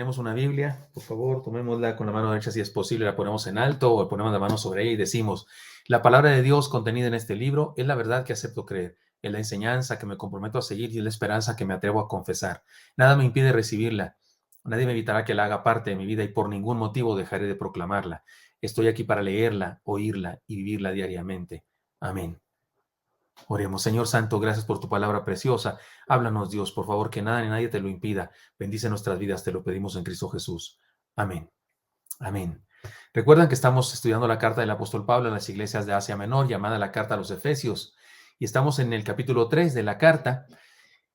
tenemos una Biblia, por favor, tomémosla con la mano derecha si es posible, la ponemos en alto o ponemos la mano sobre ella y decimos, la palabra de Dios contenida en este libro es la verdad que acepto creer, es la enseñanza que me comprometo a seguir y es la esperanza que me atrevo a confesar. Nada me impide recibirla, nadie me evitará que la haga parte de mi vida y por ningún motivo dejaré de proclamarla. Estoy aquí para leerla, oírla y vivirla diariamente. Amén. Oremos, Señor Santo, gracias por tu palabra preciosa. Háblanos, Dios, por favor, que nada ni nadie te lo impida. Bendice nuestras vidas, te lo pedimos en Cristo Jesús. Amén. Amén. Recuerdan que estamos estudiando la carta del apóstol Pablo a las iglesias de Asia Menor, llamada la carta a los Efesios, y estamos en el capítulo 3 de la carta,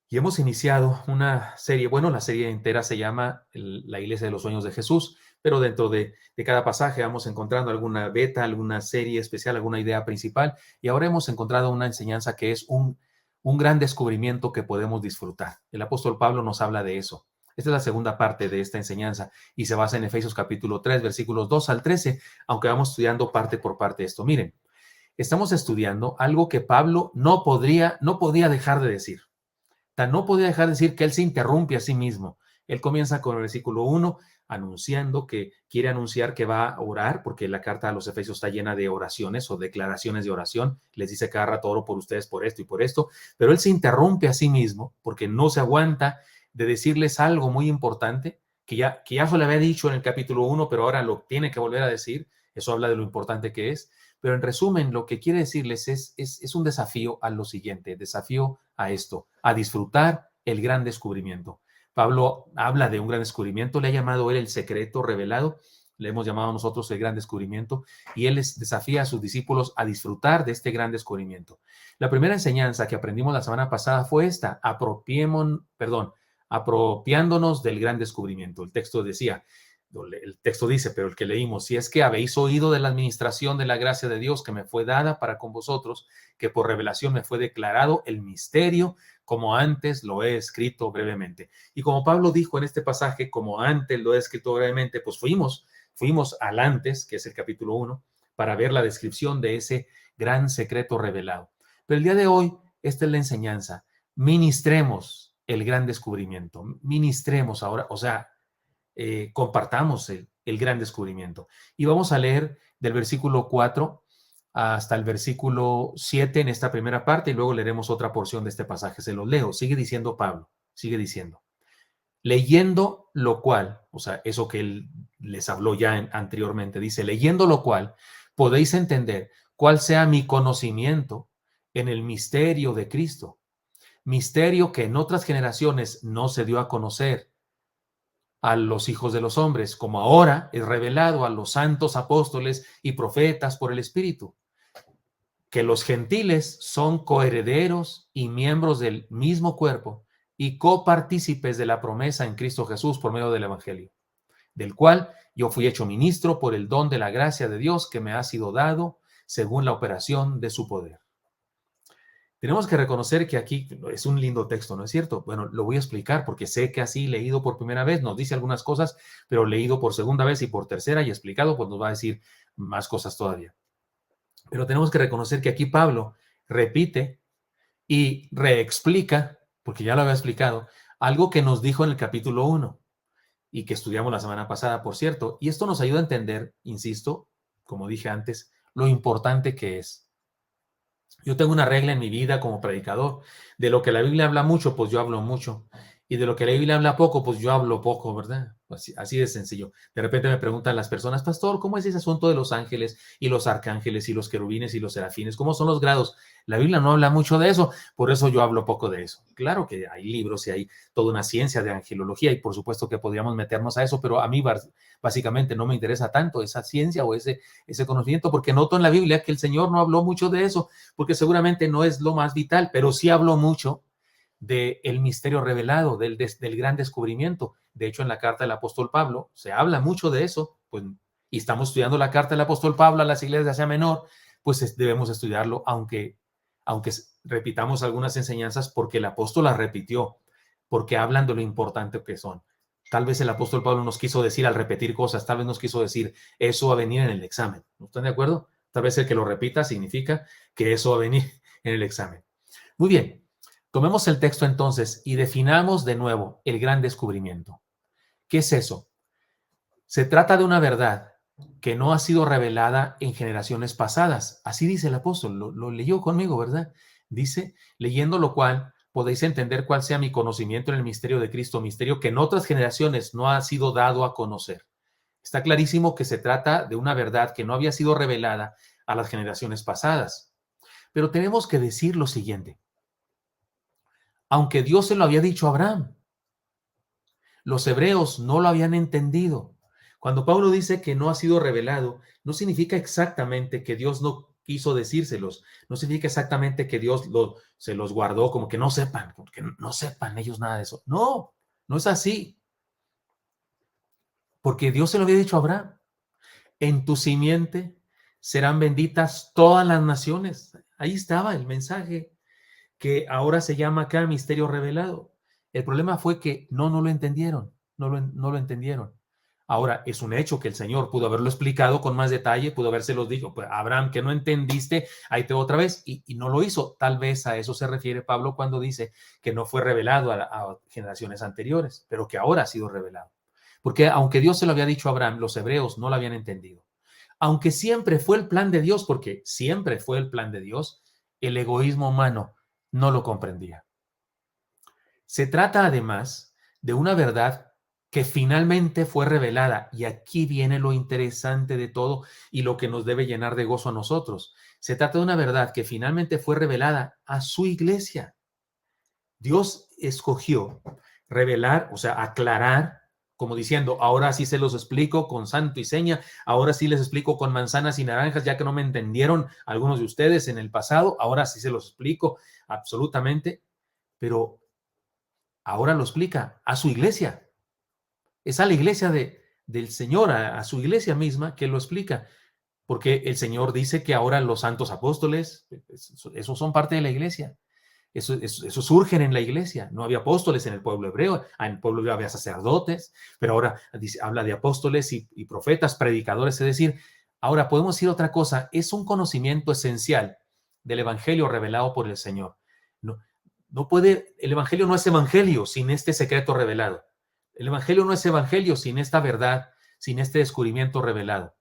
y hemos iniciado una serie, bueno, la serie entera se llama La Iglesia de los Sueños de Jesús, pero dentro de cada pasaje vamos encontrando alguna beta, alguna serie especial, alguna idea principal, y ahora hemos encontrado una enseñanza que es un gran descubrimiento que podemos disfrutar. El apóstol Pablo nos habla de eso. Esta es la segunda parte de esta enseñanza y se basa en Efesios capítulo 3, versículos 2 al 13, aunque vamos estudiando parte por parte esto. Miren, estamos estudiando algo que Pablo no podía dejar de decir. No podía dejar de decir que él se interrumpe a sí mismo. Él comienza con el versículo 1 anunciando que quiere anunciar que va a orar, porque la carta a los Efesios está llena de oraciones o declaraciones de oración. Les dice cada rato oro por ustedes, por esto y por esto, pero él se interrumpe a sí mismo porque no se aguanta de decirles algo muy importante que ya se le había dicho en el capítulo 1, pero ahora lo tiene que volver a decir. Eso habla de lo importante que es. Pero en resumen, lo que quiere decirles es un desafío a lo siguiente, desafío a esto, a disfrutar el gran descubrimiento. Pablo habla de un gran descubrimiento, le ha llamado él el secreto revelado, le hemos llamado nosotros el gran descubrimiento, y él desafía a sus discípulos a disfrutar de este gran descubrimiento. La primera enseñanza que aprendimos la semana pasada fue esta, apropiándonos del gran descubrimiento. El texto dice, pero el que leímos, si es que habéis oído de la administración de la gracia de Dios que me fue dada para con vosotros, que por revelación me fue declarado el misterio, como antes lo he escrito brevemente. Y como Pablo dijo en este pasaje, como antes lo he escrito brevemente, pues fuimos al antes, que es el capítulo 1, para ver la descripción de ese gran secreto revelado. Pero el día de hoy, esta es la enseñanza. Ministremos el gran descubrimiento. Ministremos ahora, o sea, compartamos el gran descubrimiento. Y vamos a leer del versículo 4 hasta el versículo 7 en esta primera parte y luego leeremos otra porción de este pasaje. Se los leo. Sigue diciendo Pablo, sigue diciendo. Leyendo lo cual, o sea, eso que él les habló ya anteriormente, dice, leyendo lo cual, podéis entender cuál sea mi conocimiento en el misterio de Cristo. Misterio que en otras generaciones no se dio a conocer a los hijos de los hombres, como ahora es revelado a los santos apóstoles y profetas por el Espíritu, que los gentiles son coherederos y miembros del mismo cuerpo y copartícipes de la promesa en Cristo Jesús por medio del Evangelio, del cual yo fui hecho ministro por el don de la gracia de Dios que me ha sido dado según la operación de su poder. Tenemos que reconocer que aquí es un lindo texto, ¿no es cierto? Bueno, lo voy a explicar porque sé que así leído por primera vez nos dice algunas cosas, pero leído por segunda vez y por tercera y explicado, pues nos va a decir más cosas todavía. Pero tenemos que reconocer que aquí Pablo repite y reexplica, porque ya lo había explicado, algo que nos dijo en el capítulo 1 y que estudiamos la semana pasada, por cierto. Y esto nos ayuda a entender, insisto, como dije antes, lo importante que es. Yo tengo una regla en mi vida como predicador. De lo que la Biblia habla mucho, pues yo hablo mucho. Y de lo que la Biblia habla poco, pues yo hablo poco, ¿verdad? Así de sencillo. De repente me preguntan las personas, pastor, ¿cómo es ese asunto de los ángeles y los arcángeles y los querubines y los serafines? ¿Cómo son los grados? La Biblia no habla mucho de eso, por eso yo hablo poco de eso. Claro que hay libros y hay toda una ciencia de angelología y por supuesto que podríamos meternos a eso, pero a mí básicamente no me interesa tanto esa ciencia o ese conocimiento porque noto en la Biblia que el Señor no habló mucho de eso, porque seguramente no es lo más vital, pero sí habló mucho del misterio revelado, del gran descubrimiento. De hecho, en la carta del apóstol Pablo se habla mucho de eso, pues, y estamos estudiando la carta del apóstol Pablo a las iglesias de Asia Menor, pues debemos estudiarlo, aunque repitamos algunas enseñanzas, porque el apóstol las repitió, porque hablan de lo importante que son. Tal vez el apóstol Pablo nos quiso decir al repetir cosas, tal vez nos quiso decir, eso va a venir en el examen. ¿No están de acuerdo? Tal vez el que lo repita significa que eso va a venir en el examen. Muy bien, tomemos el texto entonces y definamos de nuevo el gran descubrimiento. ¿Qué es eso? Se trata de una verdad que no ha sido revelada en generaciones pasadas. Así dice el apóstol, lo leyó conmigo, ¿verdad? Dice, leyendo lo cual podéis entender cuál sea mi conocimiento en el misterio de Cristo, misterio que en otras generaciones no ha sido dado a conocer. Está clarísimo que se trata de una verdad que no había sido revelada a las generaciones pasadas. Pero tenemos que decir lo siguiente. Aunque Dios se lo había dicho a Abraham, los hebreos no lo habían entendido. Cuando Pablo dice que no ha sido revelado, no significa exactamente que Dios no quiso decírselos, no significa exactamente que Dios se los guardó como que no sepan, como que no sepan ellos nada de eso. No, no es así, porque Dios se lo había dicho a Abraham. En tu simiente serán benditas todas las naciones. Ahí estaba el mensaje que ahora se llama acá misterio revelado. El problema fue que no lo entendieron, no lo entendieron. Ahora, es un hecho que el Señor pudo haberlo explicado con más detalle, pudo habérselos dicho, pues Abraham, que no entendiste, ahí te voy otra vez, y no lo hizo. Tal vez a eso se refiere Pablo cuando dice que no fue revelado a generaciones anteriores, pero que ahora ha sido revelado. Porque aunque Dios se lo había dicho a Abraham, los hebreos no lo habían entendido. Aunque siempre fue el plan de Dios, porque siempre fue el plan de Dios, el egoísmo humano no lo comprendía. Se trata además de una verdad que finalmente fue revelada, y aquí viene lo interesante de todo y lo que nos debe llenar de gozo a nosotros. Se trata de una verdad que finalmente fue revelada a su iglesia. Dios escogió revelar, o sea, aclarar, como diciendo, ahora sí se los explico con santo y seña, ahora sí les explico con manzanas y naranjas, ya que no me entendieron algunos de ustedes en el pasado, ahora sí se los explico absolutamente, pero ahora lo explica a su iglesia. Es a la iglesia del Señor, a su iglesia misma que lo explica, porque el Señor dice que ahora los santos apóstoles, esos son parte de la iglesia. Eso surgen en la iglesia. No había apóstoles en el pueblo hebreo. En el pueblo hebreo había sacerdotes, pero ahora habla de apóstoles y profetas, predicadores. Es decir, ahora podemos decir otra cosa. Es un conocimiento esencial del evangelio revelado por el Señor. No, el evangelio no es evangelio sin este secreto revelado. El evangelio no es evangelio sin esta verdad, sin este descubrimiento revelado.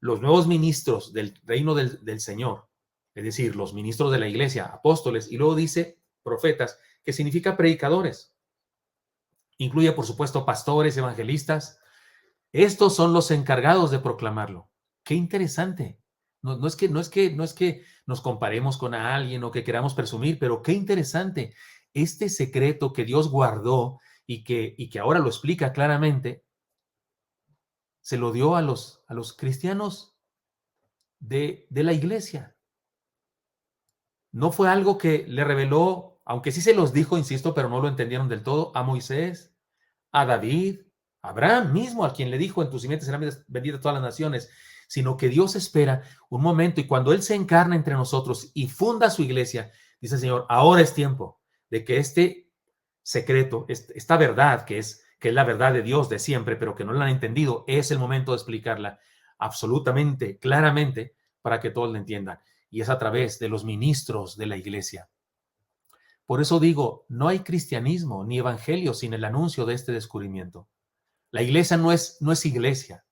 Los nuevos ministros del reino del Señor, es decir, los ministros de la iglesia, apóstoles, y luego dice profetas, que significa predicadores. Incluye, por supuesto, pastores, evangelistas. Estos son los encargados de proclamarlo. Qué interesante. No es que nos comparemos con alguien o que queramos presumir, pero qué interesante. Este secreto que Dios guardó y que ahora lo explica claramente, se lo dio a los cristianos de la iglesia. No fue algo que le reveló, aunque sí se los dijo, insisto, pero no lo entendieron del todo, a Moisés, a David, a Abraham mismo, a quien le dijo, en tus simientes serán benditas todas las naciones, sino que Dios espera un momento y cuando Él se encarna entre nosotros y funda su iglesia, dice el Señor, ahora es tiempo de que este secreto, esta verdad que es la verdad de Dios de siempre, pero que no la han entendido, es el momento de explicarla absolutamente, claramente, para que todos la entiendan. Y es a través de los ministros de la iglesia. Por eso digo, no hay cristianismo ni evangelio sin el anuncio de este descubrimiento. La iglesia no es iglesia,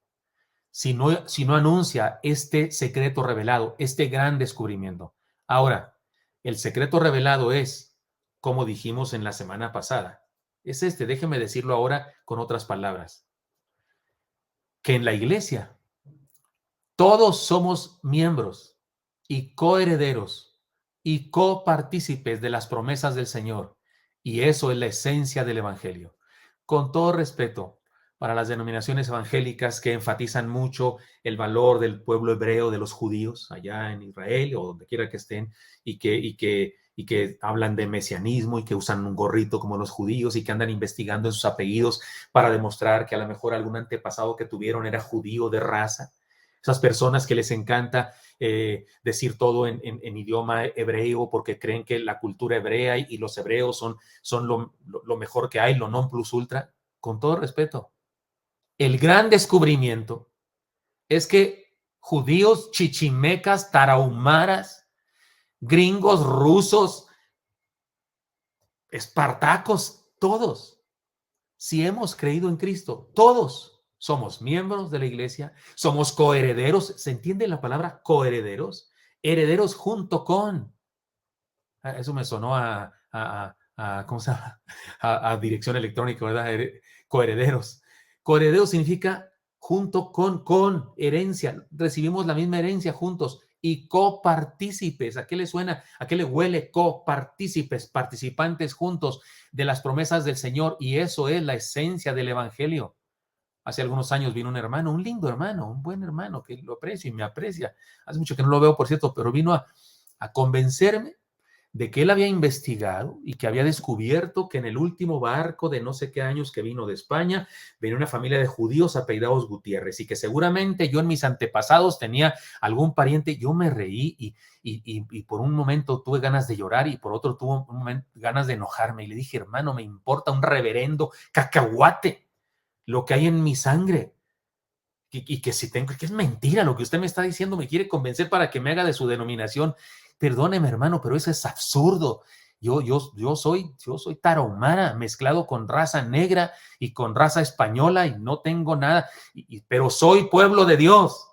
si no anuncia este secreto revelado, este gran descubrimiento. Ahora, el secreto revelado es, como dijimos en la semana pasada, es déjeme decirlo ahora con otras palabras, que en la iglesia todos somos miembros y coherederos y copartícipes de las promesas del Señor. Y eso es la esencia del Evangelio. Con todo respeto para las denominaciones evangélicas que enfatizan mucho el valor del pueblo hebreo, de los judíos, allá en Israel o donde quiera que estén, y que hablan de mesianismo y que usan un gorrito como los judíos y que andan investigando en sus apellidos para demostrar que a lo mejor algún antepasado que tuvieron era judío de raza. Esas personas que les encanta decir todo en idioma hebreo porque creen que la cultura hebrea y los hebreos son lo mejor que hay, lo non plus ultra. Con todo respeto, el gran descubrimiento es que judíos, chichimecas, tarahumaras, gringos, rusos, espartacos, todos si hemos creído en Cristo, todos somos miembros de la iglesia, somos coherederos. ¿Se entiende la palabra coherederos? Herederos junto con. Eso me sonó ¿cómo se llama? A dirección electrónica, ¿verdad? Coherederos. Coherederos significa junto con herencia. Recibimos la misma herencia juntos y copartícipes. ¿A qué le suena? ¿A qué le huele? Copartícipes, participantes juntos de las promesas del Señor. Y eso es la esencia del evangelio. Hace algunos años vino un hermano, un lindo hermano, un buen hermano que lo aprecio y me aprecia. Hace mucho que no lo veo, por cierto, pero vino a convencerme de que él había investigado y que había descubierto que en el último barco de no sé qué años que vino de España, venía una familia de judíos apellidados Gutiérrez y que seguramente yo en mis antepasados tenía algún pariente. Yo me reí y por un momento tuve ganas de llorar y por otro tuve un momento ganas de enojarme y le dije, hermano, me importa un reverendo cacahuate lo que hay en mi sangre. Y que si tengo, que es mentira lo que usted me está diciendo, me quiere convencer para que me haga de su denominación. Perdóneme, hermano, pero eso es absurdo. Yo soy tarahumara mezclado con raza negra y con raza española y no tengo nada, pero soy pueblo de Dios,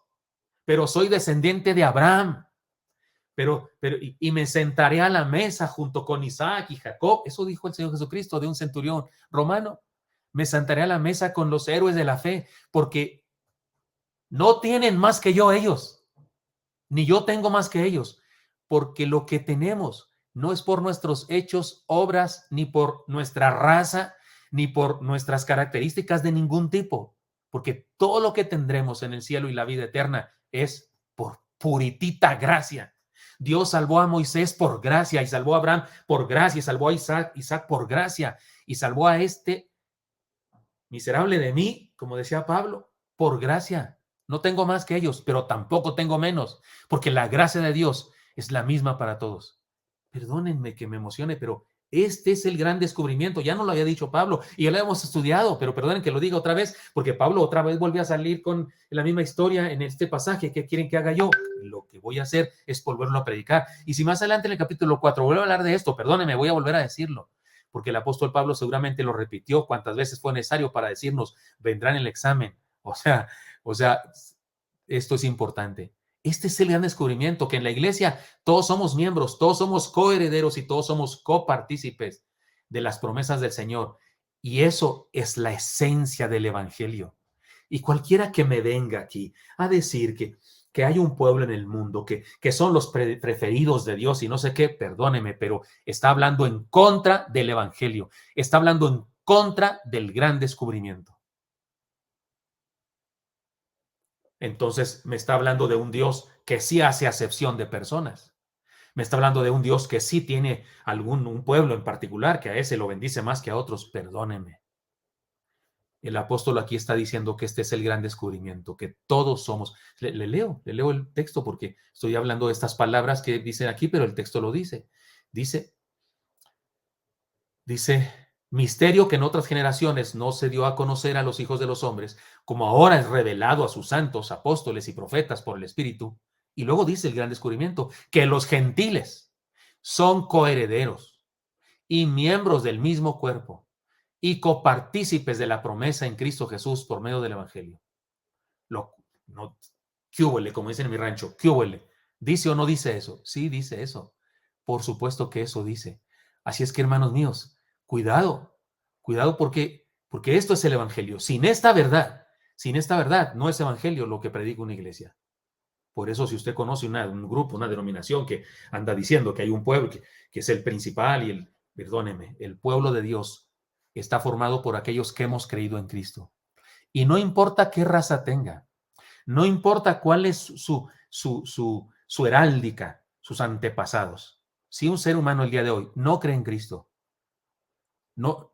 pero soy descendiente de Abraham, y me sentaré a la mesa junto con Isaac y Jacob. Eso dijo el Señor Jesucristo de un centurión romano. Me sentaré a la mesa con los héroes de la fe, porque no tienen más que yo ellos, ni yo tengo más que ellos, porque lo que tenemos no es por nuestros hechos, obras, ni por nuestra raza, ni por nuestras características de ningún tipo, porque todo lo que tendremos en el cielo y la vida eterna es por puritita gracia. Dios salvó a Moisés por gracia, y salvó a Abraham por gracia, y salvó a Isaac por gracia, y salvó a este miserable de mí, como decía Pablo, por gracia. No tengo más que ellos, pero tampoco tengo menos, porque la gracia de Dios es la misma para todos. Perdónenme que me emocione, pero este es el gran descubrimiento. Ya no lo había dicho Pablo y ya lo hemos estudiado, pero perdonen que lo diga otra vez, porque Pablo otra vez volvió a salir con la misma historia en este pasaje. ¿Qué quieren que haga yo? Lo que voy a hacer es volverlo a predicar. Y si más adelante en el capítulo 4 vuelvo a hablar de esto, perdónenme, voy a volver a decirlo, porque el apóstol Pablo seguramente lo repitió cuantas veces fue necesario para decirnos, vendrá en el examen. O sea, esto es importante. Este es el gran descubrimiento, que en la iglesia todos somos miembros, todos somos coherederos y todos somos copartícipes de las promesas del Señor. Y eso es la esencia del evangelio. Y cualquiera que me venga aquí a decir que hay un pueblo en el mundo que son los preferidos de Dios y no sé qué, perdóneme, pero está hablando en contra del evangelio, está hablando en contra del gran descubrimiento. Entonces me está hablando de un Dios que sí hace acepción de personas. Me está hablando de un Dios que sí tiene un pueblo en particular, que a ese lo bendice más que a otros. Perdóneme. El apóstol aquí está diciendo que este es el gran descubrimiento, que todos somos. Le leo el texto porque estoy hablando de estas palabras que dicen aquí, pero el texto lo dice. Dice, misterio que en otras generaciones no se dio a conocer a los hijos de los hombres, como ahora es revelado a sus santos, apóstoles y profetas por el Espíritu. Y luego dice el gran descubrimiento, que los gentiles son coherederos y miembros del mismo cuerpo y copartícipes de la promesa en Cristo Jesús por medio del Evangelio. ¿Qué huele? Como dicen en mi rancho, ¿qué huele? ¿Dice o no dice eso? Sí, dice eso. Por supuesto que eso dice. Así es que, hermanos míos, cuidado porque esto es el Evangelio. Sin esta verdad, no es Evangelio lo que predica una iglesia. Por eso, si usted conoce un grupo, una denominación que anda diciendo que hay un pueblo que es el principal perdóneme, el pueblo de Dios está formado por aquellos que hemos creído en Cristo. Y no importa qué raza tenga, no importa cuál es su heráldica, sus antepasados. Si un ser humano el día de hoy no cree en Cristo, no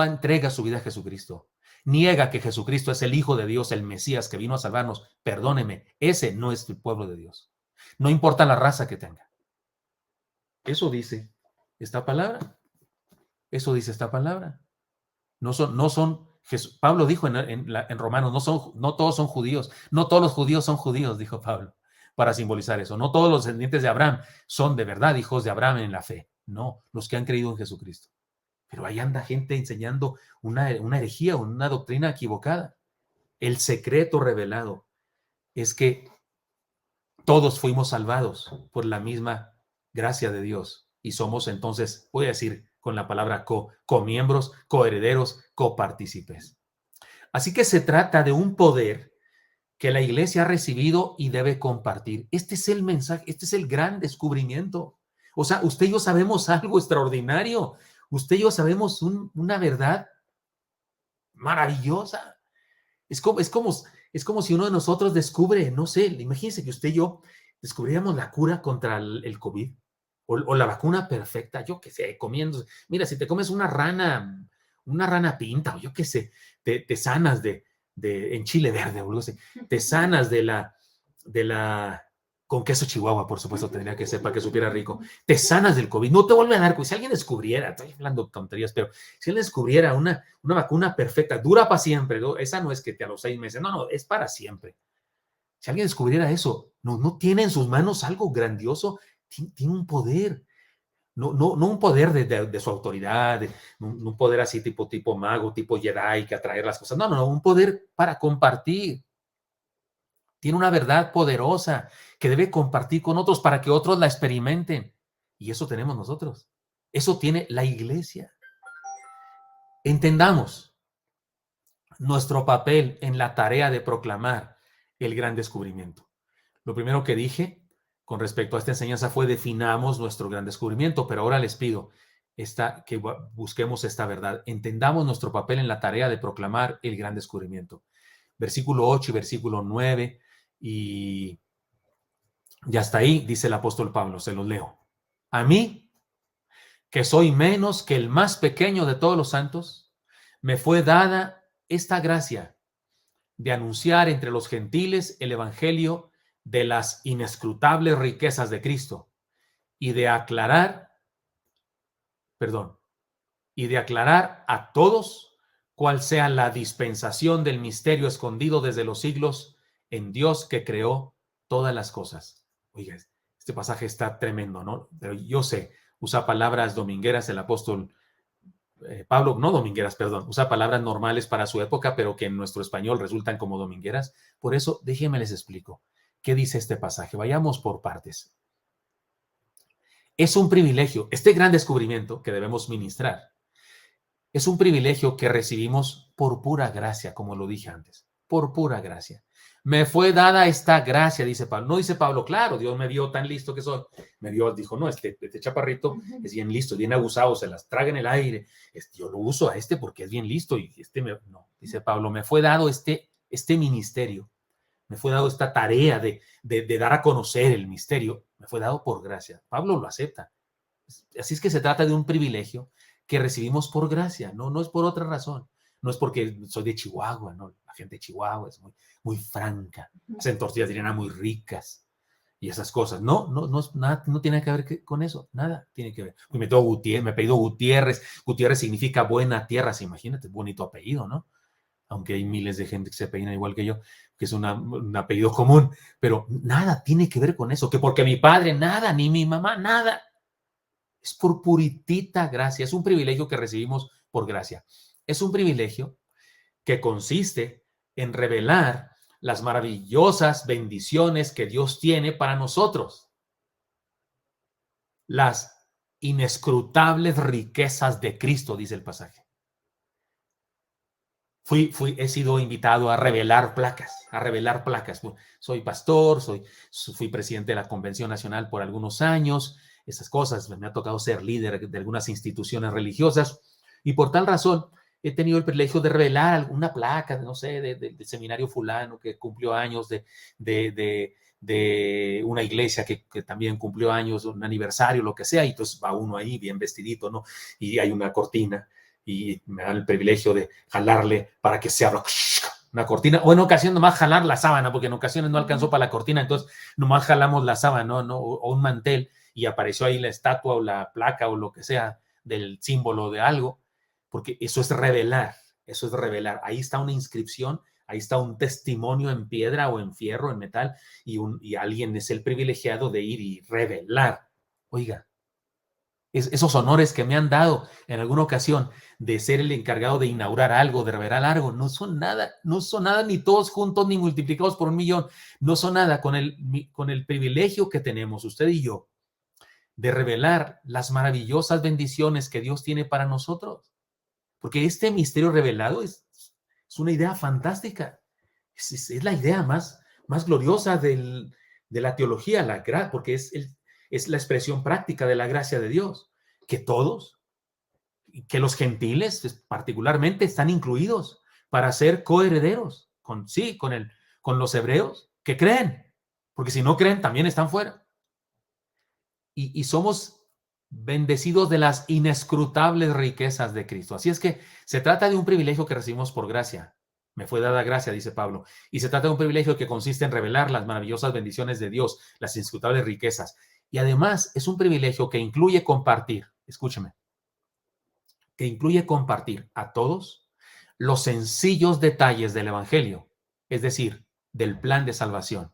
entrega su vida a Jesucristo, niega que Jesucristo es el Hijo de Dios, el Mesías que vino a salvarnos, perdóneme, ese no es el pueblo de Dios. No importa la raza que tenga. Eso dice esta palabra. Eso dice esta palabra. Pablo dijo en Romanos, no todos son judíos, no todos los judíos son judíos, dijo Pablo, para simbolizar eso. No todos los descendientes de Abraham son de verdad hijos de Abraham en la fe. No, los que han creído en Jesucristo. Pero ahí anda gente enseñando una herejía, una doctrina equivocada. El secreto revelado es que todos fuimos salvados por la misma gracia de Dios y somos entonces, voy a decir con la palabra comiembros, coherederos, copartícipes. Así que se trata de un poder que la iglesia ha recibido y debe compartir. Este es el mensaje, este es el gran descubrimiento. O sea, usted y yo sabemos algo extraordinario. Usted y yo sabemos una verdad maravillosa. Es como, es como, es como si uno de nosotros descubre, no sé, imagínense que usted y yo descubriéramos la cura contra el COVID o la vacuna perfecta, yo qué sé, comiendo. Mira, si te comes una rana pinta, o yo qué sé, te sanas en chile verde, o algo así, te sanas de la, con queso chihuahua, por supuesto, tendría que ser para que supiera rico, te sanas del COVID, no te vuelve a dar COVID. Si alguien descubriera, estoy hablando tonterías, pero si alguien descubriera una vacuna perfecta, dura para siempre, ¿no? Esa no es que te a los 6 meses, no, es para siempre. Si alguien descubriera eso, no tiene en sus manos algo grandioso, tiene un poder. No un poder de su autoridad, un poder así tipo mago, tipo Jedi, que atraer las cosas. No, un poder para compartir. Tiene una verdad poderosa que debe compartir con otros para que otros la experimenten. Y eso tenemos nosotros. Eso tiene la iglesia. Entendamos nuestro papel en la tarea de proclamar el gran descubrimiento. Lo primero que dije con respecto a esta enseñanza fue definamos nuestro gran descubrimiento, pero ahora les pido que busquemos esta verdad. Entendamos nuestro papel en la tarea de proclamar el gran descubrimiento. Versículo 8 y versículo 9 y hasta ahí dice el apóstol Pablo, se los leo. A mí, que soy menos que el más pequeño de todos los santos, me fue dada esta gracia de anunciar entre los gentiles el evangelio de las inescrutables riquezas de Cristo y de aclarar, y de aclarar a todos cuál sea la dispensación del misterio escondido desde los siglos en Dios que creó todas las cosas. Oiga, este pasaje está tremendo, ¿no? Pero yo sé, usa palabras domingueras el apóstol Pablo, no domingueras, perdón, usa palabras normales para su época, pero que en nuestro español resultan como domingueras. Por eso, déjenme les explico. ¿Qué dice este pasaje? Vayamos por partes. Es un privilegio, este gran descubrimiento que debemos ministrar, es un privilegio que recibimos por pura gracia, como lo dije antes, por pura gracia. Me fue dada esta gracia, dice Pablo. No dice Pablo, claro, Dios me vio tan listo que soy. Me vio, dijo, no, este chaparrito es bien listo, bien abusado, se las traga en el aire. Yo lo uso a porque es bien listo y no, dice Pablo, me fue dado este ministerio, me fue dado esta tarea de dar a conocer el misterio, me fue dado por gracia. Pablo lo acepta. Así es que se trata de un privilegio que recibimos por gracia, no es por otra razón. No es porque soy de Chihuahua, no. La gente de Chihuahua es muy franca, hacen tortillas de harina muy ricas y esas cosas. No, nada, no tiene que ver con eso, nada tiene que ver. Pues me apellido Gutiérrez. Gutiérrez significa buena tierra, imagínate, bonito apellido, ¿no? Aunque hay miles de gente que se peina igual que yo, que es un apellido común, pero nada tiene que ver con eso, que porque mi padre, nada, ni mi mamá, nada. Es por puritita gracia, es un privilegio que recibimos por gracia. Es un privilegio que consiste en revelar las maravillosas bendiciones que Dios tiene para nosotros, las inescrutables riquezas de Cristo, dice el pasaje. He sido invitado a revelar placas, Soy pastor, fui presidente de la Convención Nacional por algunos años, esas cosas. Me ha tocado ser líder de algunas instituciones religiosas y por tal razón he tenido el privilegio de revelar alguna placa, no sé, del seminario fulano que cumplió años, de una iglesia que también cumplió años, un aniversario, lo que sea, y entonces va uno ahí bien vestidito, ¿no? Y hay una cortina y me dan el privilegio de jalarle para que se abra una cortina, o en ocasiones nomás jalar la sábana, porque en ocasiones no alcanzó para la cortina, entonces nomás jalamos la sábana, ¿no? O un mantel, y apareció ahí la estatua o la placa o lo que sea del símbolo de algo, porque eso es revelar, ahí está una inscripción, ahí está un testimonio en piedra o en fierro, en metal, y alguien es el privilegiado de ir y revelar. Oiga, esos honores que me han dado en alguna ocasión de ser el encargado de inaugurar algo, de revelar algo, no son nada ni todos juntos ni multiplicados por 1,000,000, no son nada con el privilegio que tenemos usted y yo de revelar las maravillosas bendiciones que Dios tiene para nosotros. Porque este misterio revelado es una idea fantástica. Es la idea más gloriosa de la teología, porque es la expresión práctica de la gracia de Dios. Que todos, que los gentiles particularmente, están incluidos para ser coherederos con los hebreos que creen. Porque si no creen, también están fuera. Y somos bendecidos de las inescrutables riquezas de Cristo. Así es que se trata de un privilegio que recibimos por gracia. Me fue dada gracia, dice Pablo. Y se trata de un privilegio que consiste en revelar las maravillosas bendiciones de Dios, las inescrutables riquezas. Y además es un privilegio que incluye compartir, escúcheme, que incluye compartir a todos los sencillos detalles del Evangelio, es decir, del plan de salvación.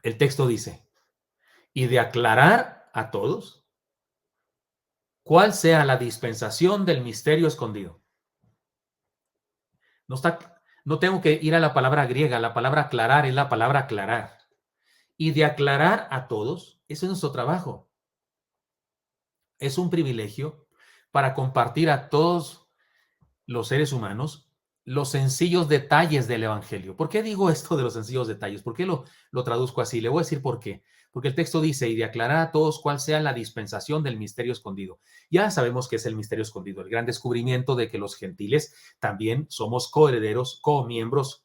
El texto dice, y de aclarar a todos cuál sea la dispensación del misterio escondido. No tengo que ir a la palabra griega, la palabra aclarar es la palabra aclarar. Y de aclarar a todos, ese es nuestro trabajo. Es un privilegio para compartir a todos los seres humanos los sencillos detalles del Evangelio. ¿Por qué digo esto de los sencillos detalles? ¿Por qué lo traduzco así? Le voy a decir por qué. Porque el texto dice, y de aclarar a todos cuál sea la dispensación del misterio escondido. Ya sabemos qué es el misterio escondido, el gran descubrimiento de que los gentiles también somos coherederos, comiembros,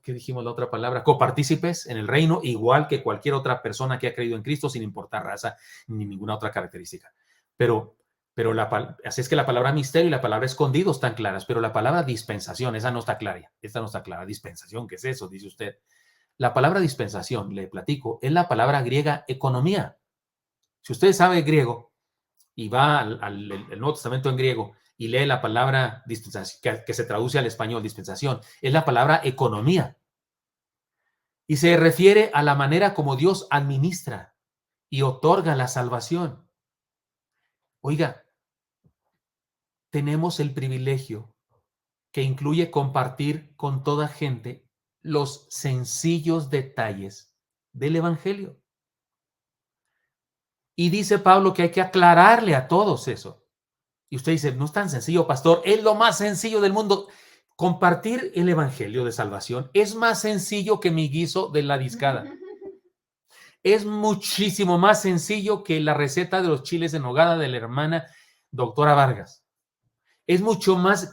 ¿qué dijimos la otra palabra? Copartícipes en el reino, igual que cualquier otra persona que ha creído en Cristo, sin importar raza ni ninguna otra característica. Pero así es que la palabra misterio y la palabra escondido están claras, pero la palabra dispensación, esa no está clara. Esta no está clara. Dispensación, ¿qué es eso? Dice usted. La palabra dispensación, le platico, es la palabra griega economía. Si usted sabe griego y va al Nuevo Testamento en griego y lee la palabra dispensación, que se traduce al español dispensación, es la palabra economía. Y se refiere a la manera como Dios administra y otorga la salvación. Oiga, tenemos el privilegio que incluye compartir con toda gente los sencillos detalles del Evangelio. Y dice Pablo que hay que aclararle a todos eso. Y usted dice, no es tan sencillo, pastor, es lo más sencillo del mundo. Compartir el Evangelio de salvación es más sencillo que mi guiso de la discada. Es muchísimo más sencillo que la receta de los chiles en nogada de la hermana doctora Vargas. Es mucho más.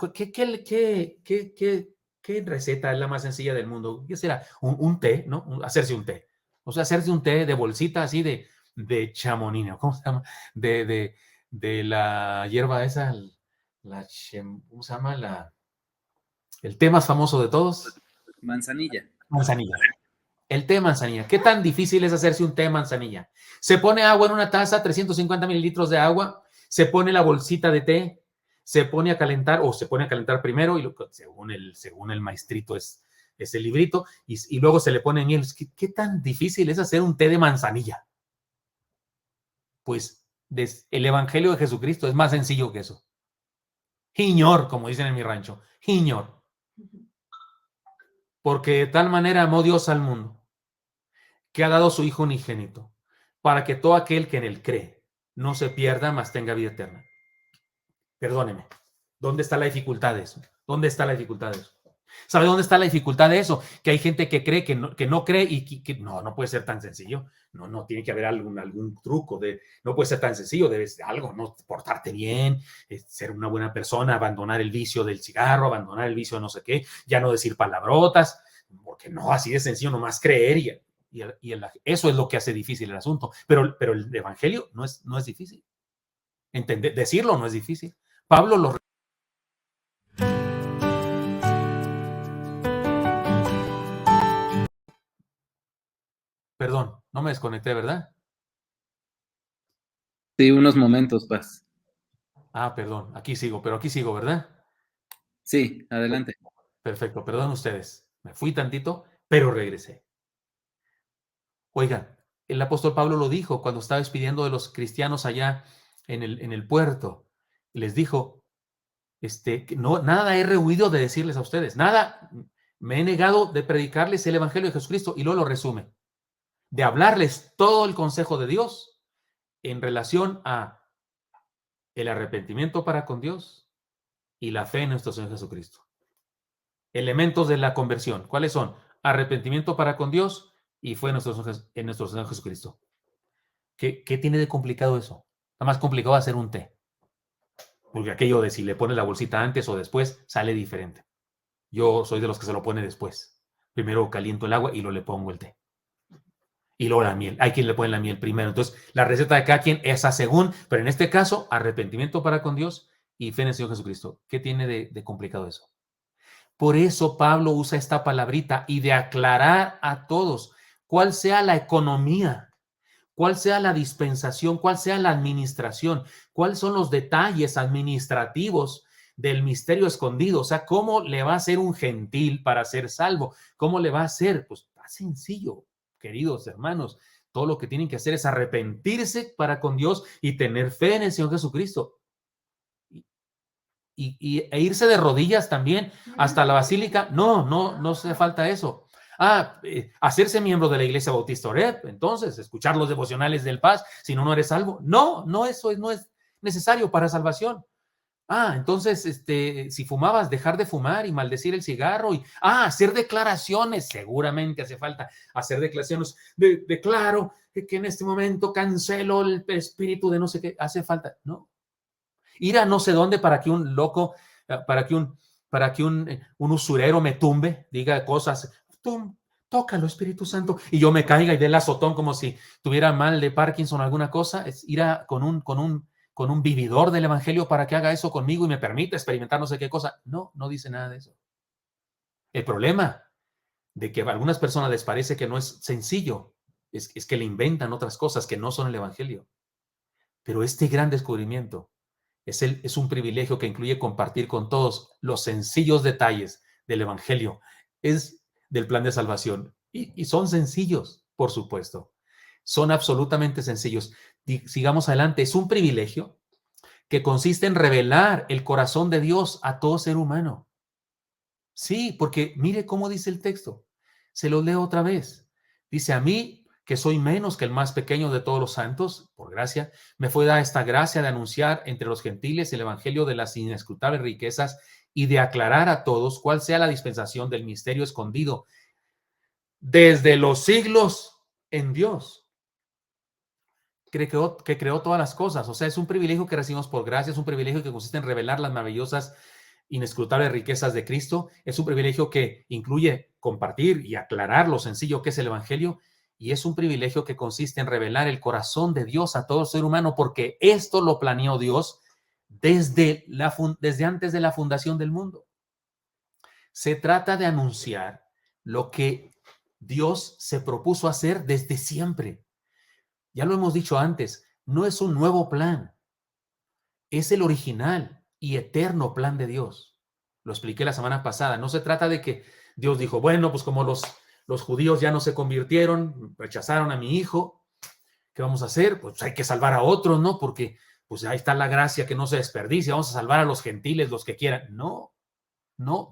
¿Qué receta es la más sencilla del mundo? ¿Qué será? Un té, ¿no? Hacerse un té. O sea, hacerse un té de bolsita así de chamonina. ¿Cómo se llama? De la hierba esa, ¿cómo se llama? El té más famoso de todos. Manzanilla. Manzanilla. El té de manzanilla. ¿Qué tan difícil es hacerse un té de manzanilla? Se pone agua en una taza, 350 mililitros de agua, se pone la bolsita de té, se pone a calentar, o se pone a calentar primero, y según el maestrito es el librito, y luego se le pone miel. ¿Qué tan difícil es hacer un té de manzanilla? Pues el Evangelio de Jesucristo es más sencillo que eso. Jiñor, como dicen en mi rancho, jiñor. Porque de tal manera amó Dios al mundo, que ha dado su Hijo unigénito, para que todo aquel que en él cree no se pierda, mas tenga vida eterna. Perdóneme, ¿dónde está la dificultad de eso? ¿Dónde está la dificultad de eso? ¿Sabe dónde está la dificultad de eso? Que hay gente que cree, que no cree y que no puede ser tan sencillo. No tiene que haber algún truco. No puede ser tan sencillo, debes algo, ¿no? Portarte bien, ser una buena persona, abandonar el vicio del cigarro, abandonar el vicio de no sé qué, ya no decir palabrotas, porque no, así de sencillo, nomás creer eso es lo que hace difícil el asunto. Pero el evangelio no es difícil. Decirlo no es difícil. Pablo lo. Perdón, no me desconecté, ¿verdad? Sí, unos momentos, Paz. Perdón, aquí sigo, ¿verdad? Sí, adelante. Perfecto, perdón ustedes. Me fui tantito, pero regresé. Oigan, El apóstol Pablo lo dijo cuando estaba despidiendo de los cristianos allá en el puerto. Les dijo, que no, nada he rehuido de decirles a ustedes, nada me he negado de predicarles el evangelio de Jesucristo, y luego lo resume, de hablarles todo el consejo de Dios en relación a el arrepentimiento para con Dios y la fe en nuestro Señor Jesucristo. Elementos de la conversión, ¿cuáles son? Arrepentimiento para con Dios y fe en nuestro Señor Jesucristo. ¿Qué tiene de complicado eso? Nada más complicado hacer un té. Porque aquello de si le pones la bolsita antes o después, sale diferente. Yo soy de los que se lo pone después. Primero caliento el agua y luego le pongo el té. Y luego la miel. Hay quien le pone la miel primero. Entonces, la receta de cada quien es a según, pero en este caso, arrepentimiento para con Dios y fe en el Señor Jesucristo. ¿Qué tiene de complicado eso? Por eso Pablo usa esta palabrita y de aclarar a todos cuál sea la economía, cuál sea la dispensación, cuál sea la administración, cuáles son los detalles administrativos del misterio escondido. O sea, ¿cómo le va a hacer un gentil para ser salvo? ¿Cómo le va a hacer? Pues está sencillo, queridos hermanos. Todo lo que tienen que hacer es arrepentirse para con Dios y tener fe en el Señor Jesucristo. E irse de rodillas también hasta la basílica. No hace falta eso. Hacerse miembro de la Iglesia Bautista Oreb, entonces, escuchar los devocionales del Paz, si no, no eres salvo. No, eso no es necesario para salvación. Entonces, si fumabas, dejar de fumar y maldecir el cigarro y, hacer declaraciones, seguramente hace falta hacer declaraciones, declaro que en este momento cancelo el espíritu de no sé qué, hace falta, ¿no? Ir a no sé dónde para que un loco, para que un usurero me tumbe, diga cosas, tócalo, Espíritu Santo, y yo me caiga y dé el azotón como si tuviera mal de Parkinson o alguna cosa. Es ir con un vividor del evangelio para que haga eso conmigo y me permita experimentar no sé qué cosa. No dice nada de eso. El problema de que a algunas personas les parece que no es sencillo es que le inventan otras cosas que no son el evangelio. Pero este gran descubrimiento es un privilegio que incluye compartir con todos los sencillos detalles del evangelio, es del plan de salvación. Y son sencillos, por supuesto. Son absolutamente sencillos. Sigamos adelante. Es un privilegio que consiste en revelar el corazón de Dios a todo ser humano. Sí, porque mire cómo dice el texto. Se lo leo otra vez. Dice, a mí, que soy menos que el más pequeño de todos los santos, por gracia, me fue dada esta gracia de anunciar entre los gentiles el evangelio de las inescrutables riquezas y de aclarar a todos cuál sea la dispensación del misterio escondido desde los siglos en Dios, que creó todas las cosas. O sea, es un privilegio que recibimos por gracia, es un privilegio que consiste en revelar las maravillosas, inescrutables riquezas de Cristo. Es un privilegio que incluye compartir y aclarar lo sencillo que es el evangelio. Y es un privilegio que consiste en revelar el corazón de Dios a todo ser humano, porque esto lo planeó Dios desde antes de la fundación del mundo. Se trata de anunciar lo que Dios se propuso hacer desde siempre. Ya lo hemos dicho antes, no es un nuevo plan, es el original y eterno plan de Dios. Lo expliqué la semana pasada. No se trata de que Dios dijo, bueno, pues como los judíos ya no se convirtieron, rechazaron a mi hijo, ¿qué vamos a hacer? Pues hay que salvar a otros, ¿no? Porque pues ahí está la gracia que no se desperdicia, vamos a salvar a los gentiles, los que quieran. No,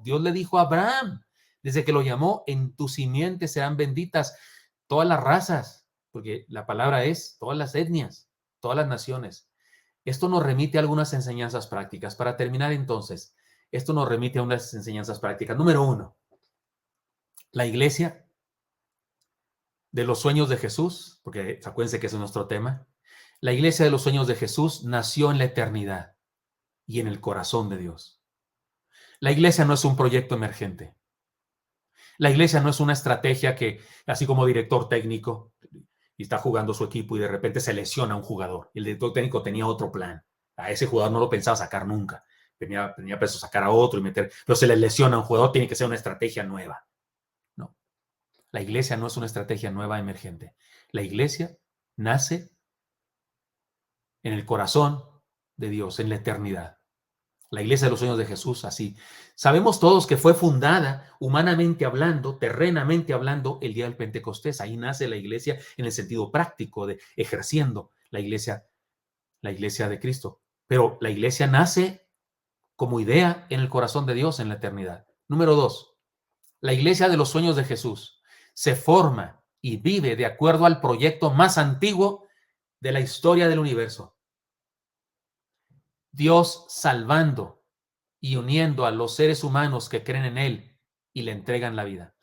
Dios le dijo a Abraham, desde que lo llamó, en tu simiente serán benditas todas las razas, porque la palabra es todas las etnias, todas las naciones. Esto nos remite a algunas enseñanzas prácticas. Para terminar entonces, esto nos remite a unas enseñanzas prácticas. Número 1, la iglesia de los sueños de Jesús, porque acuérdense que ese es nuestro tema. La iglesia de los sueños de Jesús nació en la eternidad y en el corazón de Dios. La iglesia no es un proyecto emergente. La iglesia no es una estrategia que, así como director técnico, y está jugando su equipo y de repente se lesiona un jugador. El director técnico tenía otro plan. A ese jugador no lo pensaba sacar nunca. Tenía pensado sacar a otro y meter, pero se le lesiona a un jugador, tiene que ser una estrategia nueva. No. La iglesia no es una estrategia nueva emergente. La iglesia nace en el corazón de Dios, en la eternidad. La iglesia de los sueños de Jesús, así. Sabemos todos que fue fundada, humanamente hablando, terrenamente hablando, el día del Pentecostés. Ahí nace la iglesia en el sentido práctico de ejerciendo la iglesia de Cristo. Pero la iglesia nace como idea en el corazón de Dios en la eternidad. Número 2, la iglesia de los sueños de Jesús se forma y vive de acuerdo al proyecto más antiguo de la historia del universo. Dios salvando y uniendo a los seres humanos que creen en Él y le entregan la vida.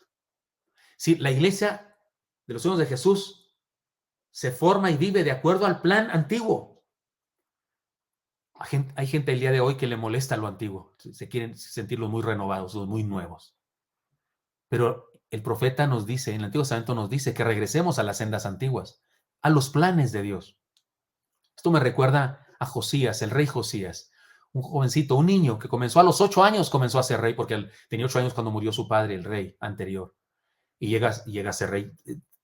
Sí, la iglesia de los sueños de Jesús se forma y vive de acuerdo al plan antiguo. Hay gente el día de hoy que le molesta lo antiguo, se quieren sentirlos muy renovados, los muy nuevos. Pero el profeta nos dice, en el Antiguo Testamento nos dice que regresemos a las sendas antiguas, a los planes de Dios. Esto me recuerda a Josías, el rey Josías, un jovencito, un niño que comenzó a los 8 años, comenzó a ser rey, porque él tenía 8 años cuando murió su padre, el rey anterior, y llega a ser rey.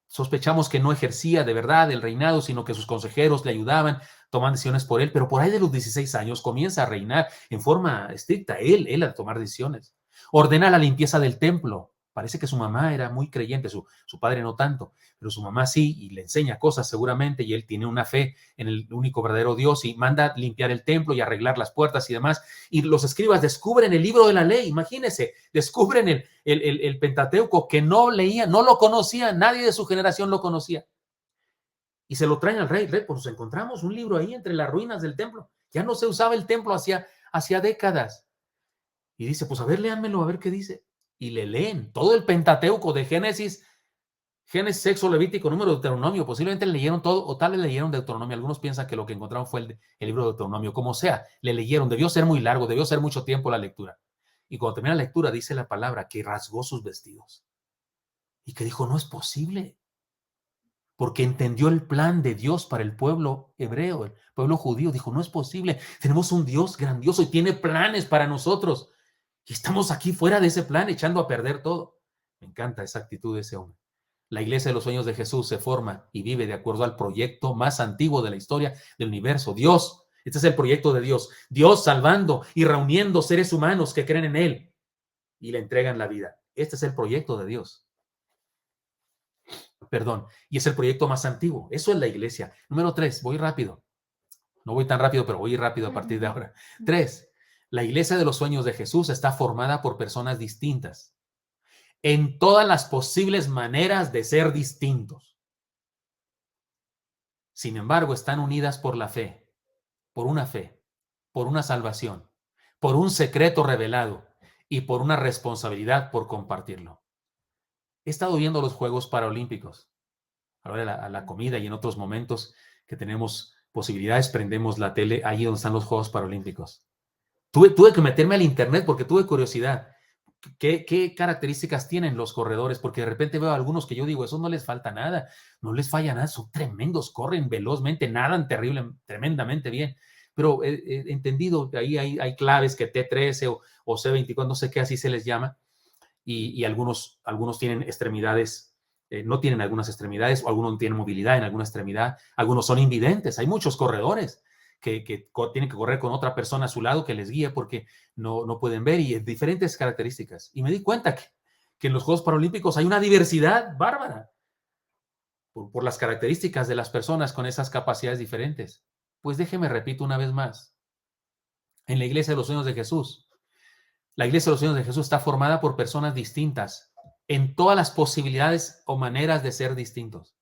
Sospechamos que no ejercía de verdad el reinado, sino que sus consejeros le ayudaban, toman decisiones por él, pero por ahí de los 16 años comienza a reinar en forma estricta, él a tomar decisiones. Ordena la limpieza del templo. Parece que su mamá era muy creyente, su padre no tanto, pero su mamá sí, y le enseña cosas seguramente, y él tiene una fe en el único verdadero Dios, y manda limpiar el templo y arreglar las puertas y demás, y los escribas descubren el libro de la ley, imagínense, descubren el Pentateuco que no leían, no lo conocían, nadie de su generación lo conocía, y se lo traen al rey, pues nos encontramos un libro ahí entre las ruinas del templo, ya no se usaba el templo hacía décadas, y dice, pues a ver, léanmelo, a ver qué dice, y le leen todo el Pentateuco de Génesis, Éxodo, Levítico, Número, Deuteronomio. Posiblemente le leyeron todo o tal vez leyeron Deuteronomio. Algunos piensan que lo que encontraron fue el libro de Deuteronomio. Como sea, le leyeron. Debió ser muy largo, debió ser mucho tiempo la lectura. Y cuando termina la lectura dice la palabra que rasgó sus vestidos y que dijo, no es posible, porque entendió el plan de Dios para el pueblo hebreo, el pueblo judío. Dijo, no es posible, tenemos un Dios grandioso y tiene planes para nosotros. Y estamos aquí fuera de ese plan, echando a perder todo. Me encanta esa actitud de ese hombre. La iglesia de los sueños de Jesús se forma y vive de acuerdo al proyecto más antiguo de la historia del universo. Dios, este es el proyecto de Dios. Dios salvando y reuniendo seres humanos que creen en Él y le entregan la vida. Este es el proyecto de Dios. Perdón, y es el proyecto más antiguo. Eso es la iglesia. Número 3, voy rápido. No voy tan rápido, pero voy rápido a partir de ahora. 3, la iglesia de los sueños de Jesús está formada por personas distintas en todas las posibles maneras de ser distintos. Sin embargo, están unidas por la fe, por una salvación, por un secreto revelado y por una responsabilidad por compartirlo. He estado viendo los Juegos Paralímpicos, ahora a la comida y en otros momentos que tenemos posibilidades, prendemos la tele ahí donde están los Juegos Paralímpicos. Tuve que meterme al internet porque tuve curiosidad. ¿Qué características tienen los corredores? Porque de repente veo a algunos que yo digo, eso no les falta nada, no les falla nada, son tremendos, corren velozmente, nadan tremendamente bien. Pero he entendido que ahí hay claves que T13 o C24, no sé qué así se les llama, y algunos tienen extremidades, no tienen algunas extremidades, o algunos no tienen movilidad en alguna extremidad, algunos son invidentes, hay muchos corredores que tienen que correr con otra persona a su lado que les guíe porque no pueden ver y diferentes características. Y me di cuenta que en los Juegos Paralímpicos hay una diversidad bárbara por las características de las personas con esas capacidades diferentes. Pues déjeme, repito una vez más, en la Iglesia de los Sueños de Jesús, la Iglesia de los Sueños de Jesús está formada por personas distintas en todas las posibilidades o maneras de ser distintos.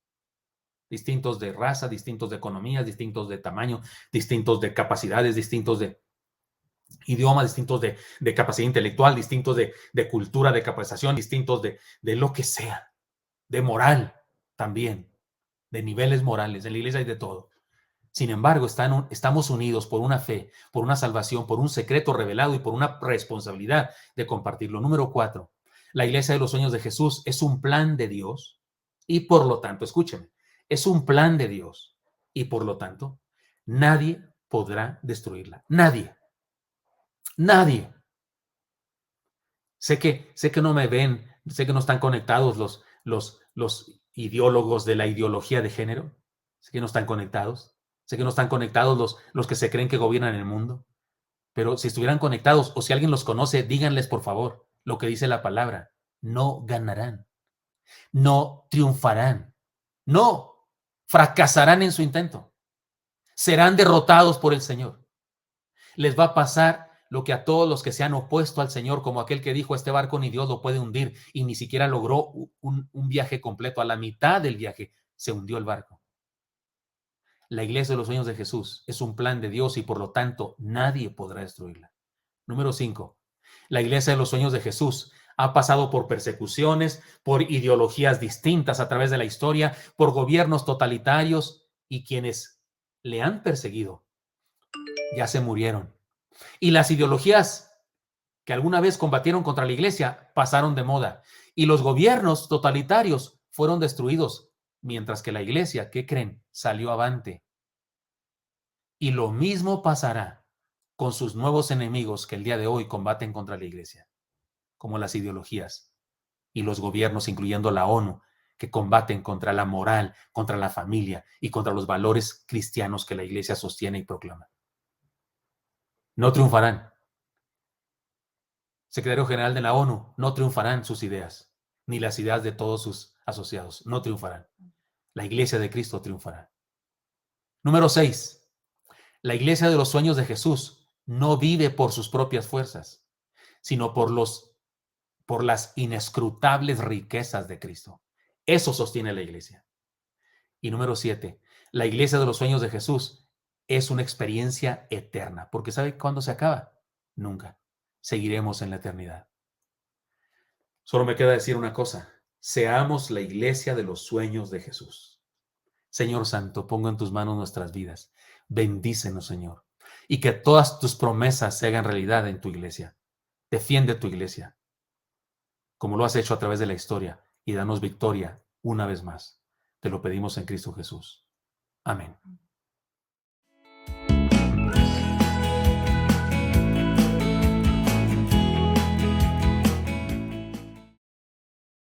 Distintos de raza, distintos de economías, distintos de tamaño, distintos de capacidades, distintos de idioma, distintos de capacidad intelectual, distintos de cultura, de capacitación, distintos de lo que sea, de moral también, de niveles morales. En la iglesia hay de todo. Sin embargo, estamos unidos por una fe, por una salvación, por un secreto revelado y por una responsabilidad de compartirlo. Número 4, la iglesia de los sueños de Jesús es un plan de Dios y por lo tanto, escúcheme, es un plan de Dios y por lo tanto, nadie podrá destruirla. Nadie. Nadie. Sé que no me ven, sé que no están conectados los ideólogos de la ideología de género. Sé que no están conectados. Sé que no están conectados los que se creen que gobiernan el mundo. Pero si estuvieran conectados o si alguien los conoce, díganles por favor lo que dice la palabra. No ganarán, no triunfarán, no fracasarán en su intento. Serán derrotados por el Señor. Les va a pasar lo que a todos los que se han opuesto al Señor, como aquel que dijo, este barco ni Dios lo puede hundir, y ni siquiera logró un viaje completo. A la mitad del viaje se hundió el barco. La iglesia de los sueños de Jesús es un plan de Dios y por lo tanto nadie podrá destruirla. Número 5. La iglesia de los sueños de Jesús ha pasado por persecuciones, por ideologías distintas a través de la historia, por gobiernos totalitarios, y quienes le han perseguido ya se murieron. Y las ideologías que alguna vez combatieron contra la iglesia pasaron de moda. Y los gobiernos totalitarios fueron destruidos, mientras que la iglesia, ¿qué creen? Salió avante. Y lo mismo pasará con sus nuevos enemigos que el día de hoy combaten contra la iglesia, como las ideologías y los gobiernos, incluyendo la ONU, que combaten contra la moral, contra la familia y contra los valores cristianos que la iglesia sostiene y proclama. No triunfarán. Secretario General de la ONU, no triunfarán sus ideas, ni las ideas de todos sus asociados, no triunfarán. La iglesia de Cristo triunfará. Número 6. La iglesia de los sueños de Jesús no vive por sus propias fuerzas, sino por las inescrutables riquezas de Cristo. Eso sostiene la iglesia. Y número 7. La iglesia de los sueños de Jesús es una experiencia eterna, porque ¿sabe cuándo se acaba? Nunca. Seguiremos en la eternidad. Solo me queda decir una cosa: seamos la iglesia de los sueños de Jesús. Señor Santo, pongo en tus manos nuestras vidas. Bendícenos, Señor, y que todas tus promesas se hagan realidad en tu iglesia. Defiende tu iglesia, como lo has hecho a través de la historia, y danos victoria una vez más. Te lo pedimos en Cristo Jesús. Amén.